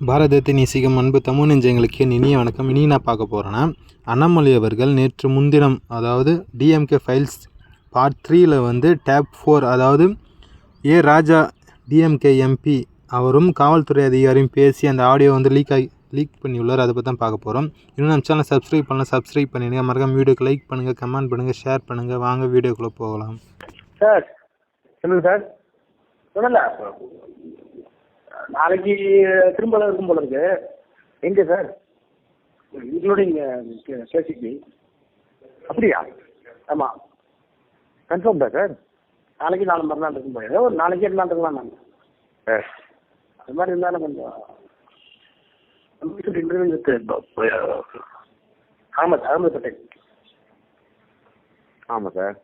பாரதத்தை நேசிக்கும் அன்பு தமிழ் நெஞ்சங்களுக்கு இனிய வணக்கம். இனி நான் பார்க்க போகிறேன்னா, அண்ணாமலை அவர்கள் நேற்று முன்தினம், அதாவது டிஎம்கே ஃபைல்ஸ் பார்ட் 3ல் வந்து டேப் 4, அதாவது ராஜா டிஎம்கே எம்பி அவரும் காவல்துறை அதிகாரியும் பேசி அந்த ஆடியோ வந்து லீக் பண்ணியுள்ளார். அதை பற்றி தான் பார்க்க போகிறோம். இன்னும் நம்ம சேனலை சப்ஸ்கிரைப் பண்ணிடுங்க. மறக்காம வீடியோக்கு லைக் பண்ணுங்கள், கமெண்ட் பண்ணுங்கள், ஷேர் பண்ணுங்கள். வாங்க வீடியோக்குள்ளே போகலாம். சார் சொல்லுங்கள் சார். சொல்லல நாளைக்கு திரும்ப இருக்கும் போல இருக்கு. எங்கே சார்? Including KCP. அப்படியா? ஆமாம், கன்ஃபார்ம் தான் சார். நாளைக்கு நாலு மறுநாள் இருக்கும் போது ஒரு நாளைக்கே இருந்தால் இருக்கலாம். நாங்கள் அது மாதிரி இருந்தாலும் கொஞ்சம் இன்டர்வியூ அகமது பட்டேல். ஆமாம் சார்.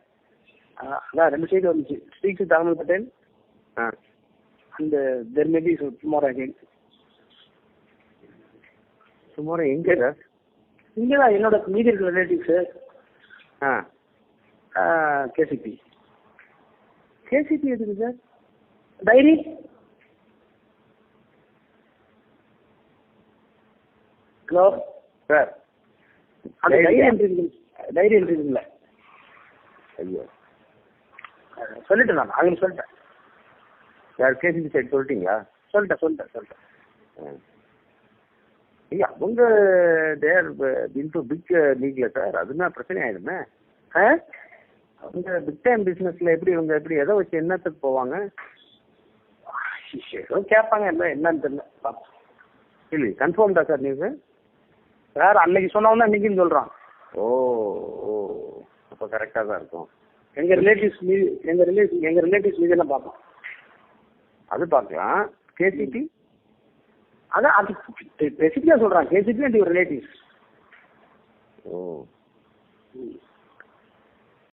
அதான் 2 சைடு வந்துச்சு. Speak with Ahmed Patel and there may be tomorrow again. Tomorrow எங்கே சார்? இங்கே தான் என்னோட மீதி இருக்கிற ரிலேட்டிவ்ஸு. கேசிபி எதுக்கு சார்? டைரி ஹலோ சார், அந்த டைரி என்ட்ரி இருக்குல்ல? ஐயோ, சொல்லிட்டேன் நான். அவங்க சொல்லிட்டேன் சார். கேசிபி சைட் சொல்லிட்டீங்களா? சொல்லிட்டேன். ஐயா, அவங்க தேர் இன்டு பிக் லீக்ல சார். அதுனா பிரச்சனை ஆயிடுமே. அவங்க பிக் டைம் பிஸ்னஸ்ல இவங்க எப்படி எதை வச்சு என்னத்துக்கு போவாங்க? ஏதோ கேட்பாங்க, என்னன்னு தெரியல. இல்லை, கன்ஃபார்ம் தான் சார். நியூஸ் சார் அன்னைக்கு சொன்னவங்க இன்னைக்குன்னு சொல்றான். ஓ, அப்போ கரெக்டாக தான் இருக்கும். எங்க ரிலேட்டிவ்ஸ் மீது எல்லாம் பார்ப்போம். அது பார்க்கலாம். கேசிபி அதான் அது ஸ்பெசிஃபிக்காக சொல்கிறான். KCP and your relatives. O,